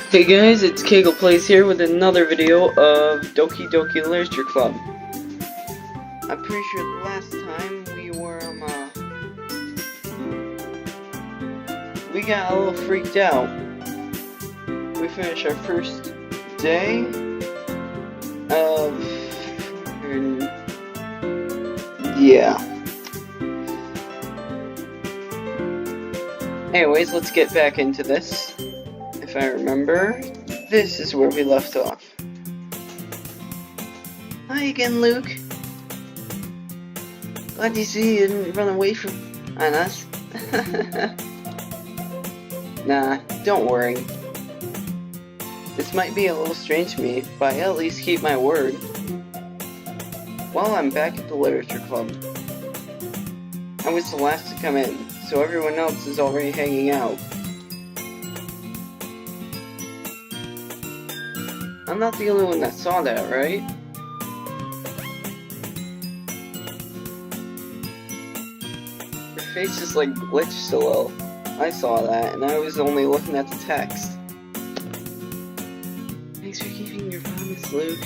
Hey guys, it's Kegel Plays here with another video of Doki Doki Literature Club. I'm pretty sure the last time we got a little freaked out. We finished our first day of... yeah. Anyways, let's get back into this. If I remember, this is where we left off. Hi again, Luke. Glad to see you didn't run away on us. Nah, don't worry. This might be a little strange to me, but I at least keep my word. Well, I'm back at the Literature Club. I was the last to come in, so everyone else is already hanging out. I'm not the only one that saw that, right? Her face just like glitched a little. I saw that, and I was only looking at the text. Thanks for keeping your promise, Luke.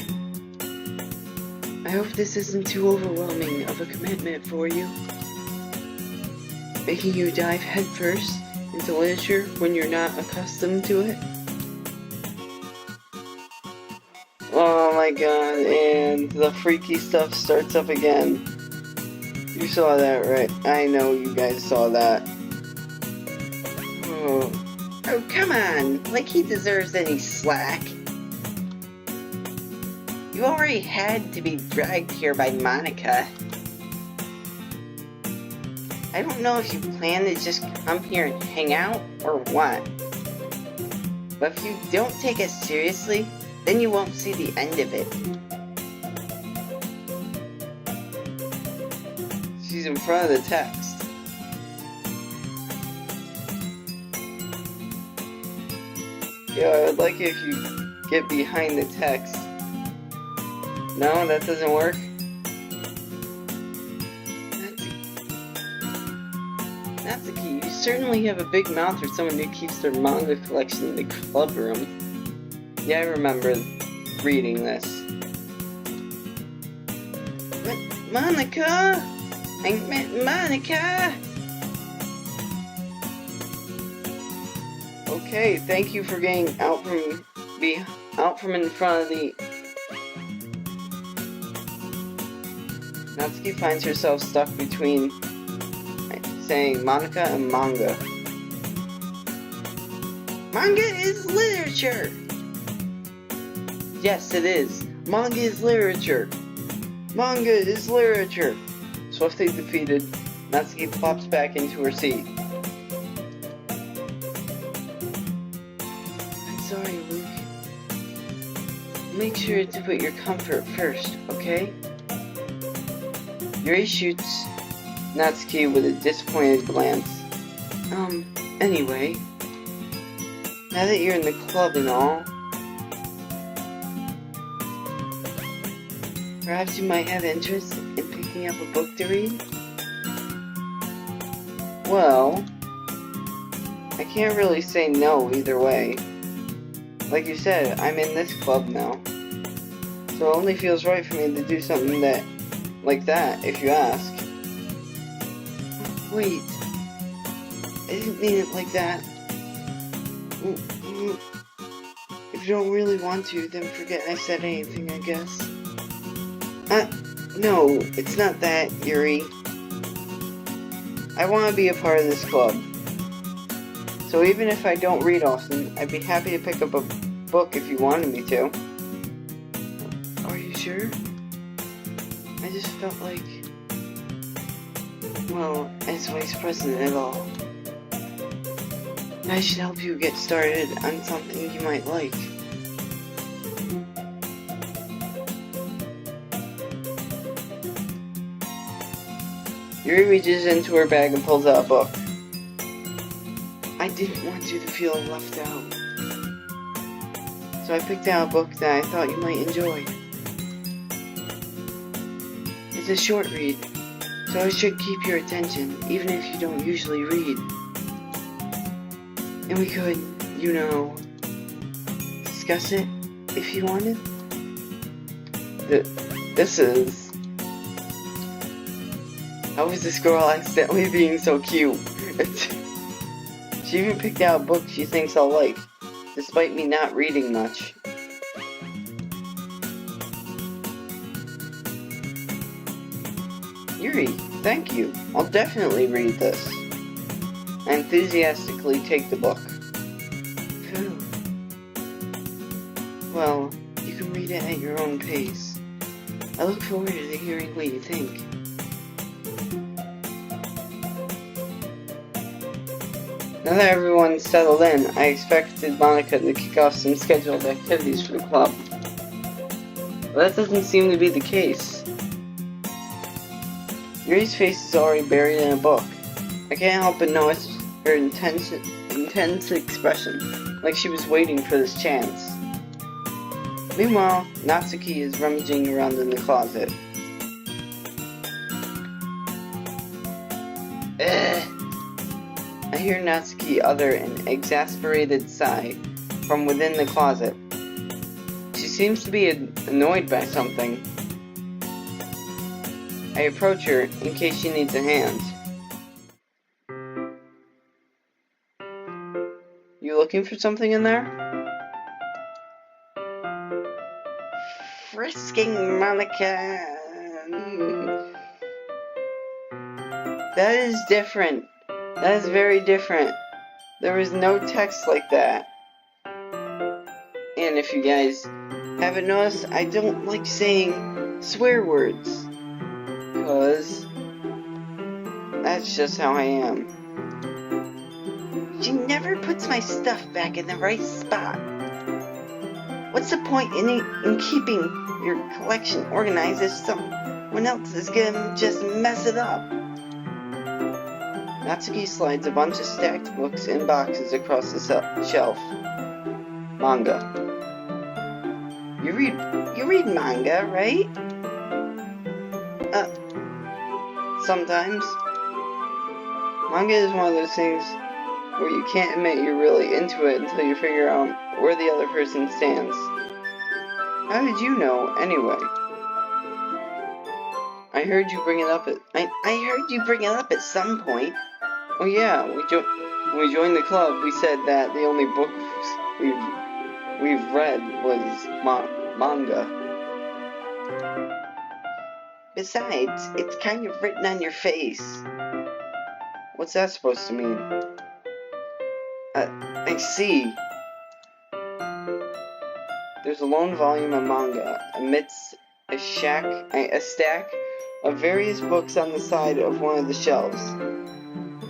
I hope this isn't too overwhelming of a commitment for you. Making you dive headfirst into literature when you're not accustomed to it. Oh my god, and the freaky stuff starts up again. You saw that, right? I know you guys saw that. Oh, come on! Like he deserves any slack. You already had to be dragged here by Monica. I don't know if you plan to just come here and hang out, or what. But if you don't take us seriously, then you won't see the end of it. She's in front of the text. Yo, I would like it if you get behind the text. No, that doesn't work? Natsuki, you certainly have a big mouth for someone who keeps their manga collection in the club room. Yeah, I remember reading this. Monica! I meant Monica! Okay, thank you for getting out from in front of the... Natsuki finds herself stuck between saying Monica and manga. Manga is literature! Yes, it is. Manga is literature. Manga is literature. Swiftly defeated, Natsuki plops back into her seat. I'm sorry, Luke. Make sure to put your comfort first, okay? Yuri shoots Natsuki with a disappointed glance. Anyway. Now that you're in the club and all, perhaps you might have interest in picking up a book to read? Well, I can't really say no either way. Like you said, I'm in this club now. So it only feels right for me to do something like that, if you ask. Wait. I didn't mean it like that. If you don't really want to, then forget I said anything, I guess. No, it's not that, Yuri. I want to be a part of this club. So even if I don't read often, I'd be happy to pick up a book if you wanted me to. Are you sure? I just felt like... well, as vice president at all, I should help you get started on something you might like. Yuri reaches into her bag and pulls out a book. I didn't want you to feel left out, so I picked out a book that I thought you might enjoy. It's a short read, so it should keep your attention, even if you don't usually read. And we could, you know, discuss it if you wanted. This is... How is this girl accidentally being so cute? She even picked out a book she thinks I'll like, despite me not reading much. Yuri, thank you. I'll definitely read this. I enthusiastically take the book. Phew. Well, you can read it at your own pace. I look forward to hearing what you think. Now that everyone's settled in, I expected Monica to kick off some scheduled activities for the club. But that doesn't seem to be the case. Yuri's face is already buried in a book. I can't help but notice her intense expression, like she was waiting for this chance. Meanwhile, Natsuki is rummaging around in the closet. I hear Natsuki utter an exasperated sigh from within the closet. She seems to be annoyed by something. I approach her in case she needs a hand. You looking for something in there? Frisking Monica. That is different. That is very different. There is no text like that. And if you guys haven't noticed, I don't like saying swear words. Because that's just how I am. She never puts my stuff back in the right spot. What's the point in keeping your collection organized if someone else is gonna just mess it up? Natsuki slides a bunch of stacked books in boxes across the shelf. Manga. You read manga, right? Sometimes. Manga is one of those things where you can't admit you're really into it until you figure out where the other person stands. How did you know, anyway? I heard you bring it up at some point. Oh yeah, when we joined the club, we said that the only books we've read was manga. Besides, it's kind of written on your face. What's that supposed to mean? I see. There's a lone volume of manga amidst a stack of various books on the side of one of the shelves.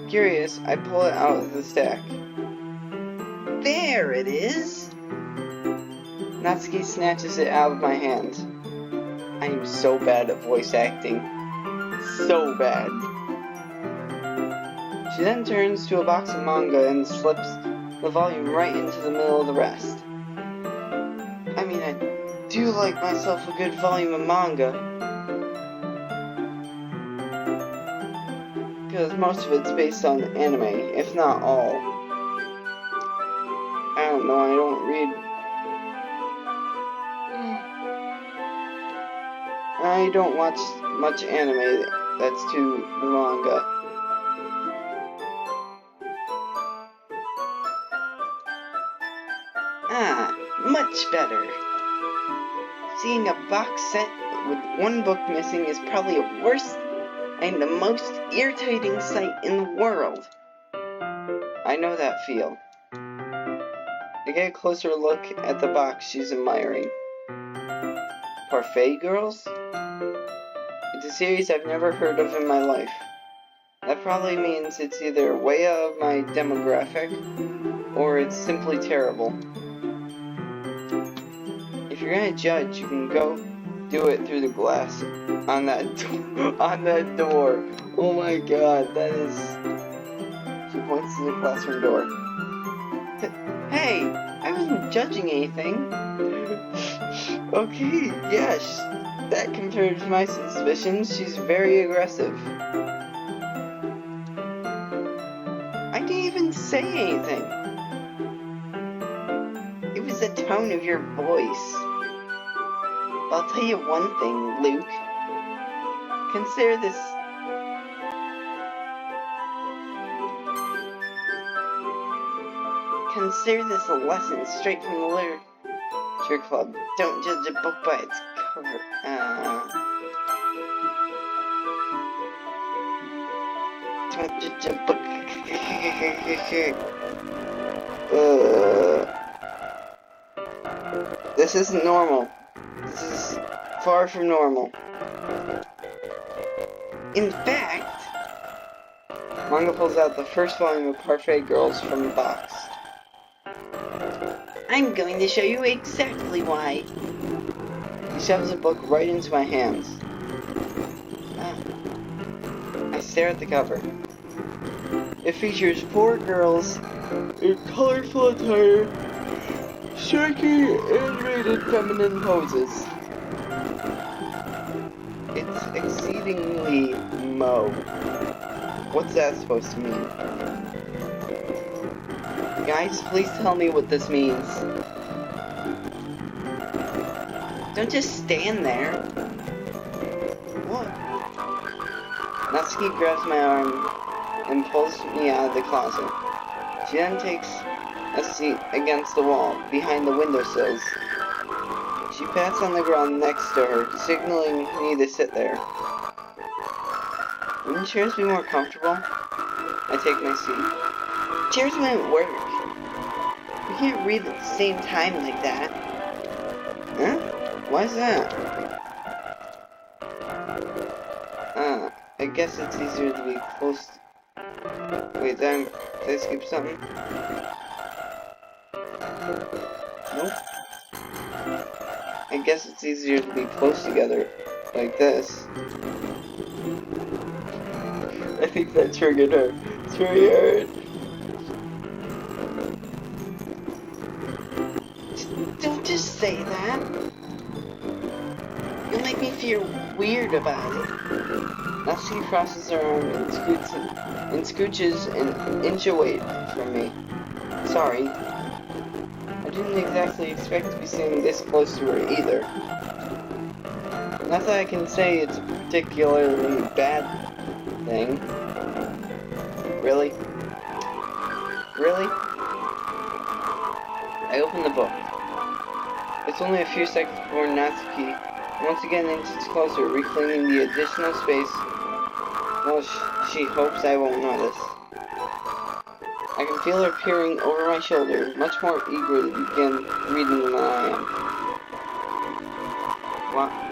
Curious, I pull it out of the stack. There it is! Natsuki snatches it out of my hand. I am so bad at voice acting. So bad. She then turns to a box of manga and slips the volume right into the middle of the rest. I mean, I do like myself a good volume of manga. Because most of it's based on anime, if not all. I don't know, I don't read... I don't watch much anime that's to the manga. Ah, much better. Seeing a box set with one book missing is probably the worst and the most irritating sight in the world. I know that feel. I get a closer look at the box she's admiring. Parfait Girls? It's a series I've never heard of in my life. That probably means it's either way out of my demographic, or it's simply terrible. If you're gonna judge, you can go do it through the glass on that door. Oh my god, that is... She points to the classroom door. Hey, I wasn't judging anything. Okay, yes, that confirms my suspicions. She's very aggressive. I didn't even say anything. It was the tone tone of your voice. I'll tell you one thing, Luke. Consider this a lesson straight from the Literature Club. Don't judge a book by its cover. Don't judge a book. This isn't normal. This is far from normal. In fact, Manga pulls out the first volume of Parfait Girls from the box. I'm going to show you exactly why. He shoves the book right into my hands. I stare at the cover. It features 4 girls in colorful attire, striking animated feminine poses. It's exceedingly mo. What's that supposed to mean? Guys, please tell me what this means. Don't just stand there. What? Natsuki grabs my arm and pulls me out of the closet. She then takes a seat against the wall, behind the windowsills. She pats on the ground next to her, signaling me to sit there. Wouldn't chairs be more comfortable? I take my seat. Chairs wouldn't work. We can't read at the same time like that. Huh? Why's that? I guess it's easier to be close to... Wait, did I skip something? Nope. I guess it's easier to be close together, like this. I think that triggered her. Triggered! Don't just say that. You'll make me feel weird about it. Natsuki crosses her arm and scooches an inch away from me. Sorry. I didn't exactly expect to be sitting this close to her either. Not that I can say it's a particularly bad thing. Really? Really? I open the book. It's only a few seconds before Natsuki once again inches closer, reclaiming the additional space. Well, she hopes I won't notice. I can feel her peering over my shoulder, much more eager to begin reading than I am.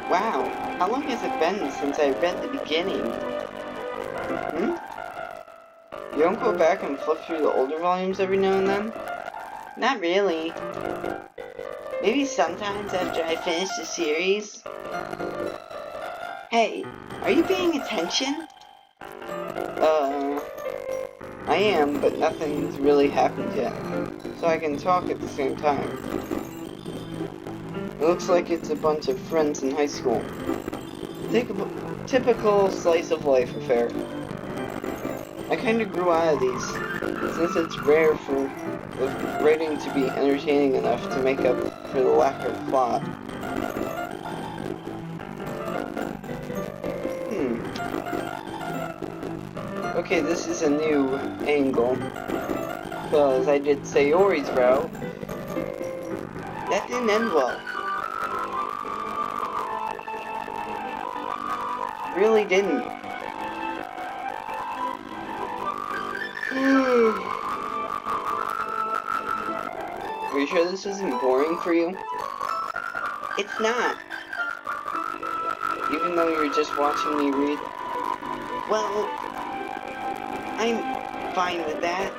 Wow, how long has it been since I read the beginning? You don't go back and flip through the older volumes every now and then? Not really. Maybe sometimes after I finish the series. Hey, are you paying attention? I am, but nothing's really happened yet, so I can talk at the same time. It looks like it's a bunch of friends in high school. Typical slice of life affair. I kinda grew out of these, since it's rare for the writing to be entertaining enough to make up for the lack of plot. Okay, this is a new angle, because I did Sayori's route. That didn't end well. Really didn't. Are you sure this isn't boring for you? It's not. Even though you're just watching me read? Well, I'm fine with that.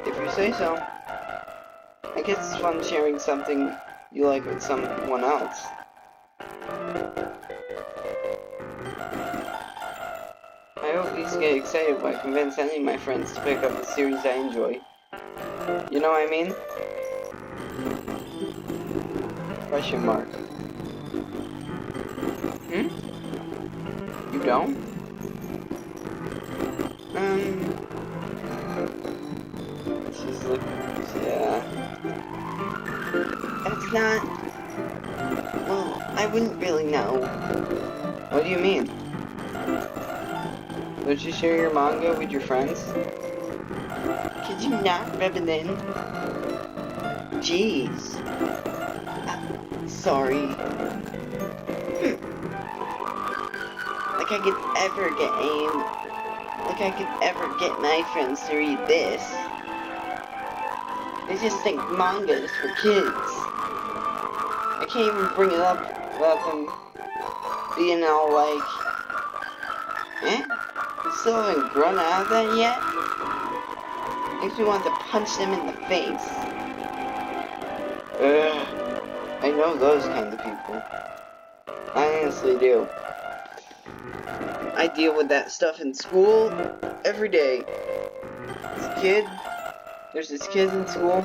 If you say so. I guess it's fun sharing something you like with someone else. I always get excited when I convince any of my friends to pick up a series I enjoy. You know what I mean? Question mark. You don't? She's like, yeah. I wouldn't really know. What do you mean? Don't you share your manga with your friends? Could you not rub it in? Jeez. Sorry. Like I could ever get Like I could ever get my friends to read this. They just think manga is for kids. I can't even bring it up without them being all like, eh? You still haven't grown out of that yet? Makes me want to punch them in the face. Ugh. I know those kind of people. I honestly do. I deal with that stuff in school every day. There's this kid in school,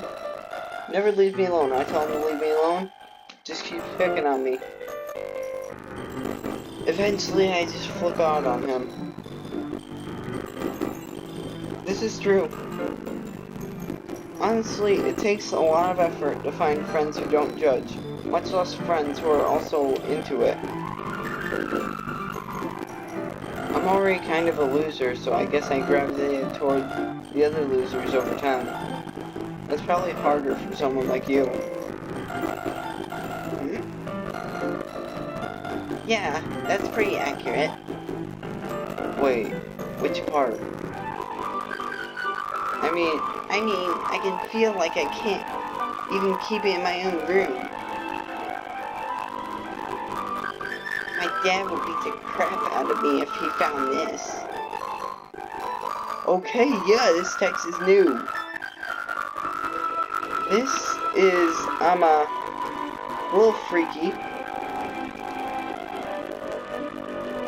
never leaves me alone. I tell him to leave me alone, just keeps picking on me. Eventually, I just flip out on him. This is true. Honestly, it takes a lot of effort to find friends who don't judge, much less friends who are also into it. I'm already kind of a loser, so I guess I gravitated toward the other losers over time. That's probably harder for someone like you. Hmm? Yeah, that's pretty accurate. Wait, which part? I mean, I can feel like I can't even keep it in my own room. My dad would beat the crap out of me if he found this. Okay, yeah, this text is new. This is, a little freaky.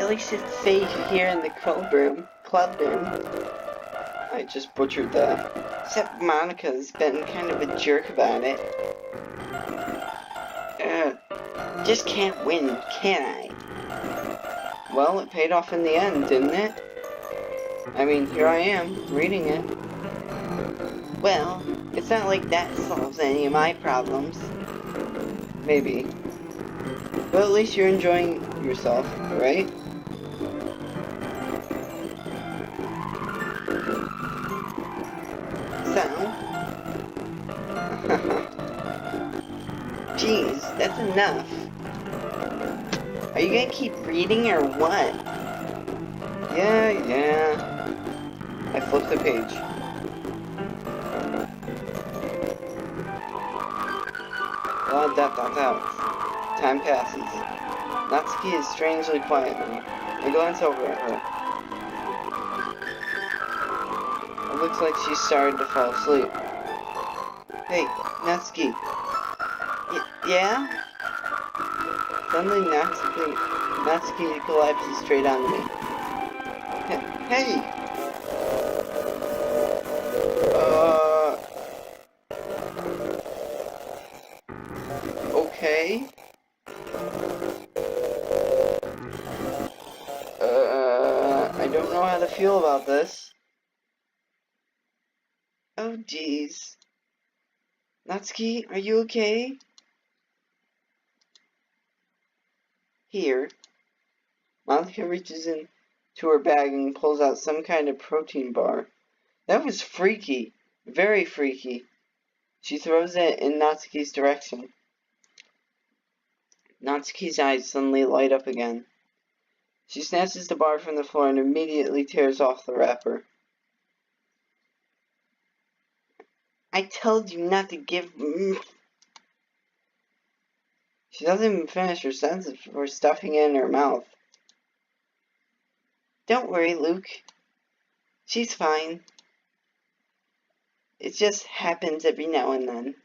At least it's safe here in the club room. I just butchered that. Except Monica's been kind of a jerk about it. Just can't win, can I? Well, it paid off in the end, didn't it? I mean, here I am, reading it. Well, it's not like that solves any of my problems. Maybe. But at least you're enjoying yourself, right? So? Jeez, that's enough. Are you gonna keep reading or what? Yeah. I flipped the page. A lot of dots. Time passes. Natsuki is strangely quiet now. I glance over at her. It looks like she's started to fall asleep. Hey, Natsuki. Yeah? Suddenly, Natsuki collapses straight onto me. Hey! Okay? I don't know how to feel about this. Oh, jeez. Natsuki, are you okay? Here. Monica reaches into her bag and pulls out some kind of protein bar. That was freaky. Very freaky. She throws it in Natsuki's direction. Natsuki's eyes suddenly light up again. She snatches the bar from the floor and immediately tears off the wrapper. I told you not to give... She doesn't even finish her sentence before stuffing it in her mouth. Don't worry, Luke. She's fine. It just happens every now and then.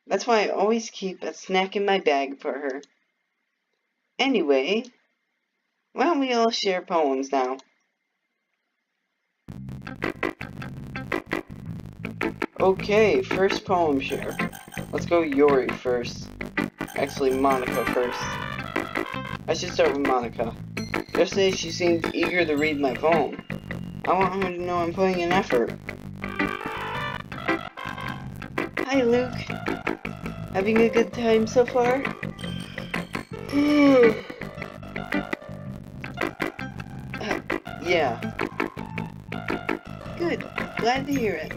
That's why I always keep a snack in my bag for her. Anyway, why don't we all share poems now? Okay, first poem share. Let's go Yuri first. Actually, Monica first. I should start with Monica. Yesterday she seemed eager to read my poem. I want her to know I'm putting in effort. Hi, Luke. Having a good time so far? Yeah. Good. Glad to hear it.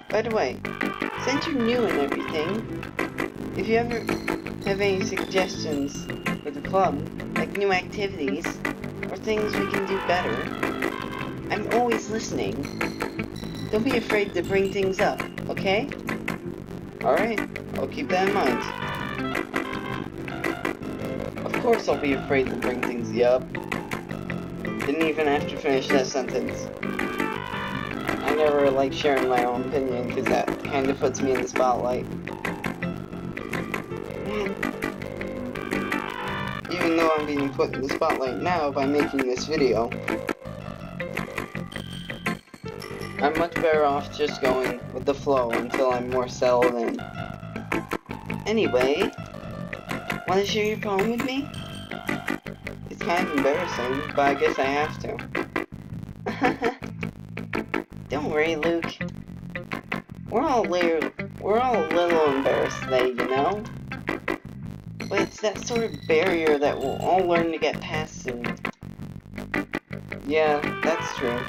By the way, since you're new and everything, if you ever have any suggestions for the club, like new activities, or things we can do better, I'm always listening. Don't be afraid to bring things up, okay? Alright, I'll keep that in mind. Of course I'll be afraid to bring things up. Didn't even have to finish that sentence. I never like sharing my own opinion because that kind of puts me in the spotlight. Even though I'm being put in the spotlight now by making this video, I'm much better off just going with the flow until I'm more settled in. Anyway, want to share your poem with me? It's kind of embarrassing, but I guess I have to. Don't worry, Luke. We're all a little embarrassed today, you know? But it's that sort of barrier that we'll all learn to get past and... Yeah, that's true.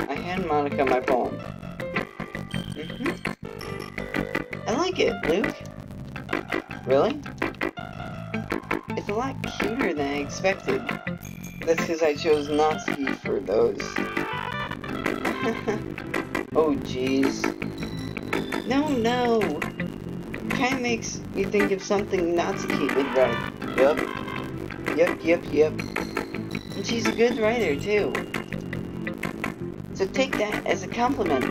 I hand Monica my poem. I like it, Luke. Really? It's a lot cuter than I expected. That's because I chose Natsuki for those. Oh, jeez. No. Kinda makes me think of something Natsuki would write. Yup. And she's a good writer, too. So take that as a compliment.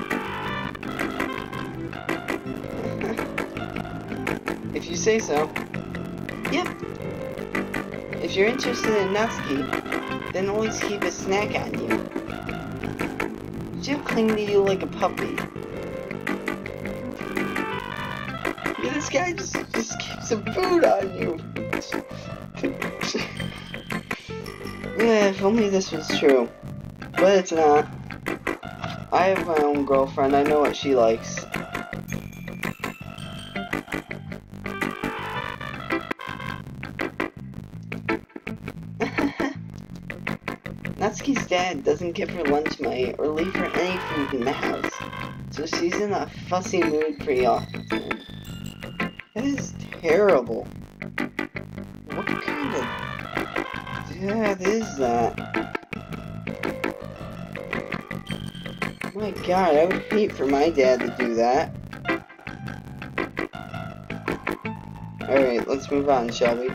If you say so. Yep. If you're interested in Natsuki, then always keep a snack on you. She'll cling to you like a puppy. Yeah, this guy just keeps some food on you. Yeah, if only this was true. But it's not. I have my own girlfriend, I know what she likes. Natsuki's dad doesn't give her lunch money or leave her any food in the house, so she's in a fussy mood pretty often. That is terrible. What kind of dad is that? My god, I would hate for my dad to do that. Alright, let's move on, shall we?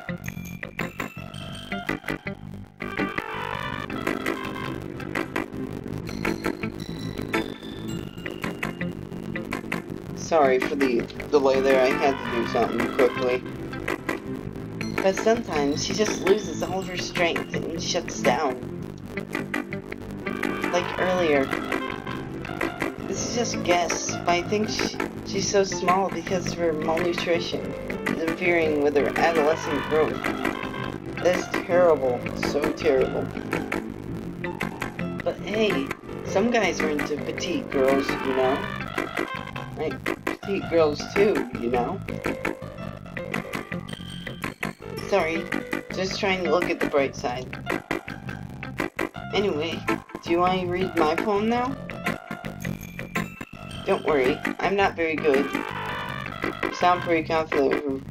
Sorry for the delay there, I had to do something quickly. But sometimes she just loses all of her strength and shuts down. Like earlier. This is just a guess, but I think she's so small because of her malnutrition, interfering with her adolescent growth. That is terrible, so terrible. But hey, some guys are into petite girls, you know? Like, petite girls too, you know? Sorry, just trying to look at the bright side. Anyway, do you want to read my poem now? Don't worry, I'm not very good. You sound pretty confident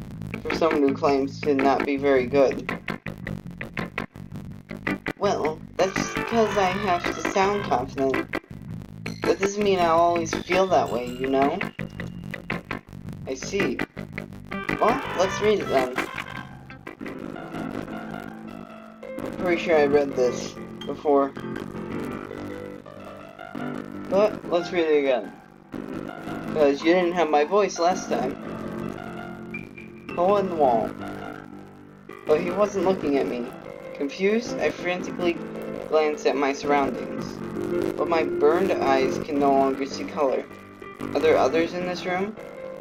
for someone who claims to not be very good. Well, that's because I have to sound confident. That doesn't mean I'll always feel that way, you know? I see. Well, let's read it then. Pretty sure I read this before. But, let's read it again. Because you didn't have my voice last time. Hole in the wall. But he wasn't looking at me. Confused, I frantically glanced at my surroundings. But my burned eyes can no longer see color. Are there others in this room?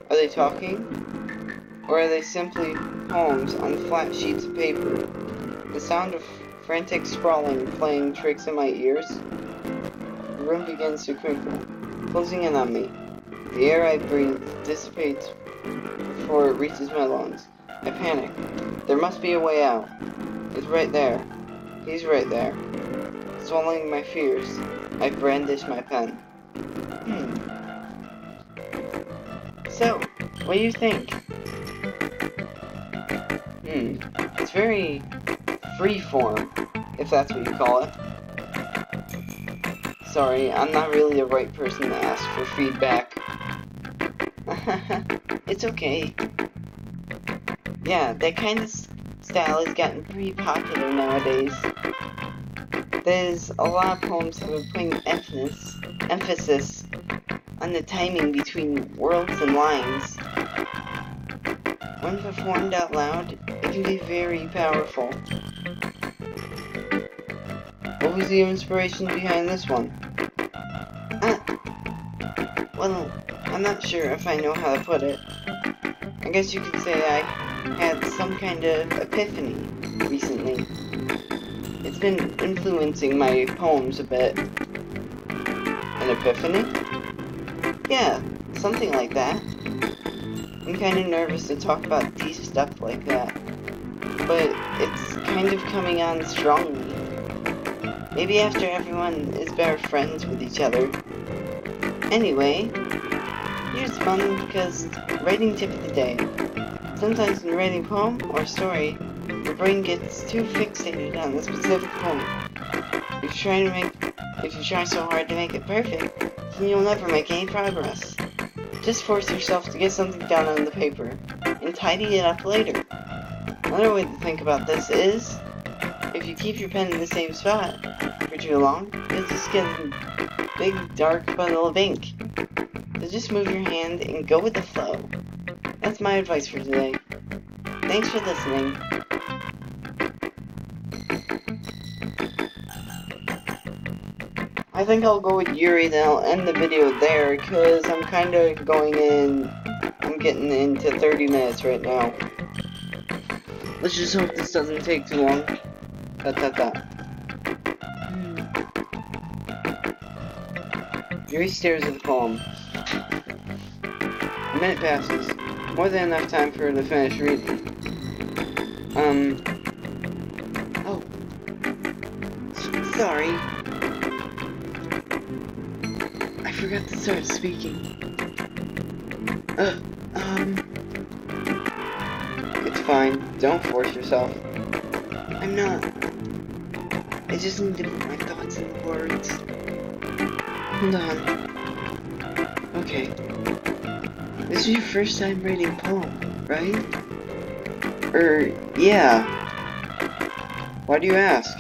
Are they talking? Or are they simply poems on flat sheets of paper? The sound of frantic scrawling playing tricks in my ears. The room begins to crinkle, closing in on me. The air I breathe dissipates with before it reaches my lungs. I panic. There must be a way out. It's right there. He's right there. Swallowing my fears, I brandish my pen. So, what do you think? It's very free-form, if that's what you call it. Sorry, I'm not really the right person to ask for feedback. It's okay. Yeah, that kind of style has gotten pretty popular nowadays. There's a lot of poems that are putting emphasis on the timing between words and lines. When performed out loud, it can be very powerful. What was the inspiration behind this one? Well, I'm not sure if I know how to put it. I guess you could say I had some kind of epiphany recently. It's been influencing my poems a bit. An epiphany? Yeah, something like that. I'm kind of nervous to talk about deep stuff like that, but it's kind of coming on strongly. Maybe after everyone is better friends with each other. Anyway, here's fun because writing tip of the day. Sometimes when writing a poem or a story, your brain gets too fixated on a specific point. If you try so hard to make it perfect, then you'll never make any progress. Just force yourself to get something down on the paper, and tidy it up later. Another way to think about this is, if you keep your pen in the same spot for too long, you'll just get a big dark bundle of ink. So just move your hand and go with the flow. That's my advice for today. Thanks for listening. I think I'll go with Yuri, then I'll end the video there, because I'm kind of I'm getting into 30 minutes right now. Let's just hope this doesn't take too long. Yuri stares at the poem. A minute passes. More than enough time for her to finish reading. Oh. Sorry. I forgot to start speaking. It's fine. Don't force yourself. I'm not. I just need to put my thoughts in words. Hold on. Okay. This is your first time reading a poem, right? Yeah. Why do you ask?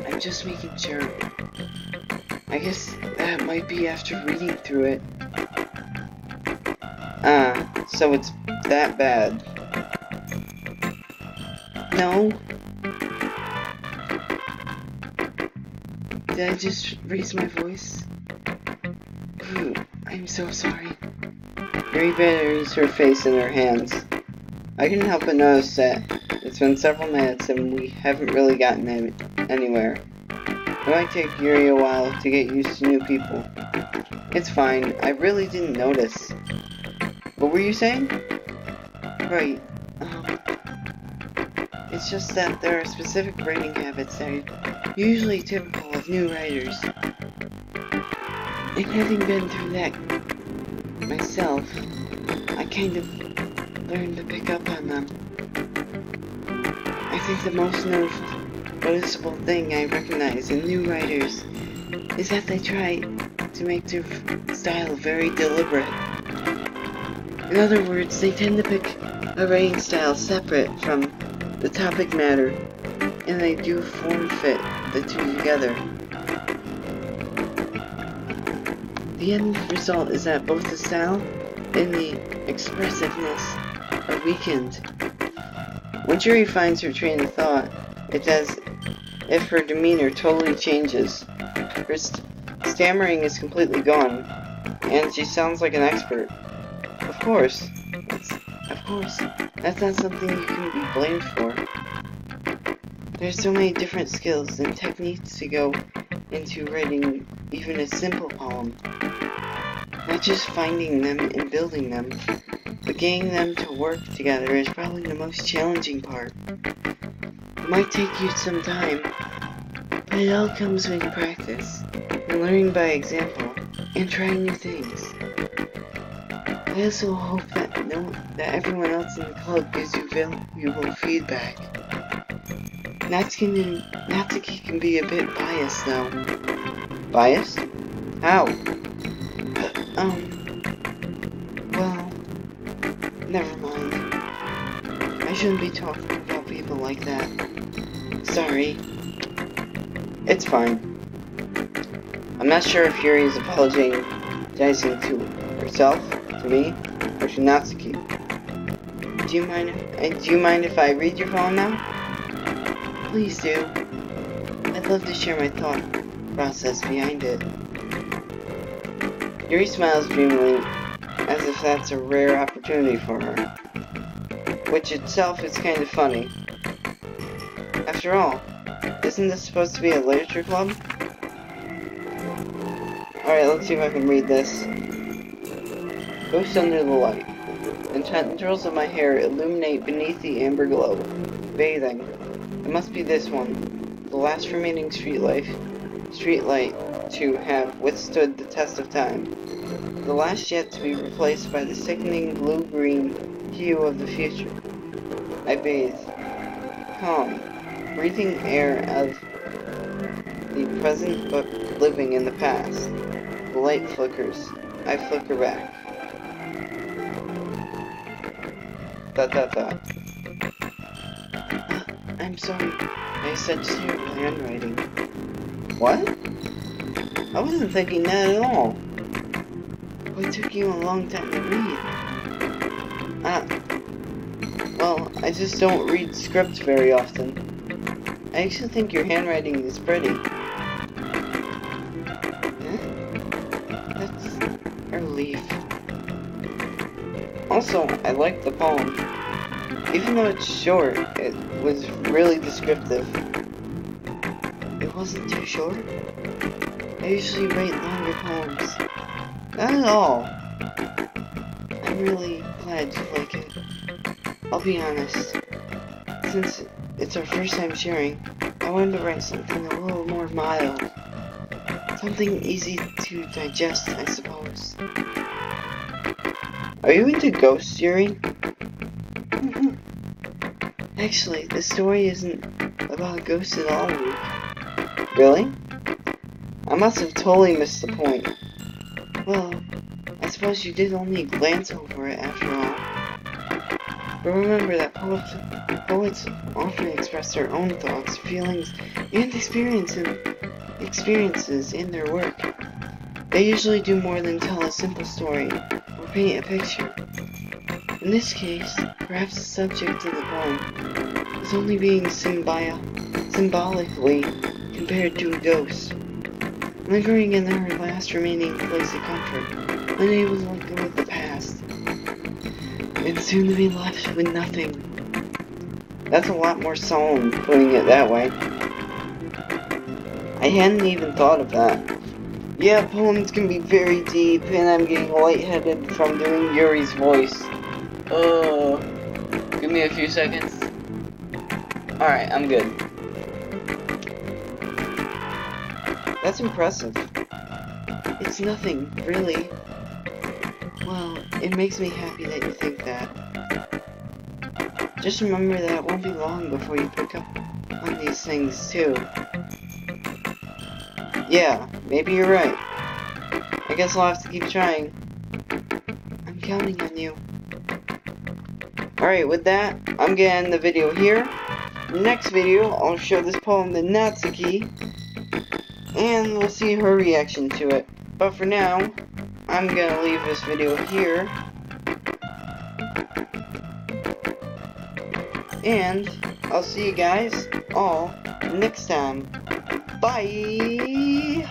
I'm just making sure. I guess that might be after reading through it. So it's that bad. No. Did I just raise my voice? Ooh, I'm so sorry. Yuri buries her face in her hands. I couldn't help but notice that it's been several minutes and we haven't really gotten anywhere. It might take Yuri a while to get used to new people. It's fine, I really didn't notice. What were you saying? Right, it's just that there are specific writing habits that are usually typical of new writers. And having been through that myself, I kind of learned to pick up on them. I think the most noticeable thing I recognize in new writers is that they try to make their style very deliberate. In other words, they tend to pick a writing style separate from the topic matter, and they do form fit the two together. The end result is that both the style and the expressiveness are weakened. Once Yuri finds her train of thought, it's as if her demeanor totally changes. Her stammering is completely gone, and she sounds like an expert. Of course, that's not something you can be blamed for. There's so many different skills and techniques to go into writing even a simple poem. Not just finding them and building them, but getting them to work together is probably the most challenging part. It might take you some time, but it all comes with practice, and learning by example, and trying new things. I also hope that everyone else in the club gives you valuable feedback. Natsuki can be a bit biased though. Biased? How? Well, never mind. I shouldn't be talking about people like that. Sorry. It's fine. I'm not sure if Yuri is apologizing to herself, to me, or to Natsuki. Do you mind if I read your poem now? Please do. I'd love to share my thought process behind it. Yuri smiles dreamily, as if that's a rare opportunity for her, which itself is kind of funny. After all, isn't this supposed to be a literature club? Alright, let's see if I can read this. Ghost under the light. The tendrils of my hair illuminate beneath the amber glow. Bathing. It must be this one. The last remaining streetlight to have withstood the test of time. The last yet to be replaced by the sickening blue-green hue of the future. I bathe. Calm. Breathing air of the present but living in the past. The light flickers. I flicker back. ... I'm sorry. I said terrible handwriting. What? I wasn't thinking that at all. What took you a long time to read? Well, I just don't read scripts very often. I actually think your handwriting is pretty. That's a relief. Also, I like the poem. Even though it's short, it was really descriptive. It wasn't too short? I usually write longer poems. Not at all. I'm really glad you like it. I'll be honest. Since it's our first time sharing, I wanted to write something a little more mild. Something easy to digest, I suppose. Are you into ghosts, Yuri? Actually, the story isn't about ghosts at all. Really? I must have totally missed the point. Well, I suppose you did only glance over it after all. But remember that poets often express their own thoughts, feelings, and experiences in their work. They usually do more than tell a simple story or paint a picture. In this case, perhaps the subject of the poem is only being symbolically compared to a ghost, lingering in their last remaining place of comfort, unable to let go of the past, and soon to be left with nothing. That's a lot more solemn, putting it that way. I hadn't even thought of that. Yeah, poems can be very deep, and I'm getting lightheaded from doing Yuri's voice. Give me a few seconds. Alright, I'm good. That's impressive. It's nothing, really. Well, it makes me happy that you think that. Just remember that it won't be long before you pick up on these things, too. Yeah, maybe you're right. I guess I'll have to keep trying. I'm counting on you. Alright, with that, I'm gonna end the video here. Next video, I'll show this poem to Natsuki, and we'll see her reaction to it. But for now, I'm gonna leave this video here. And I'll see you guys all next time. Bye!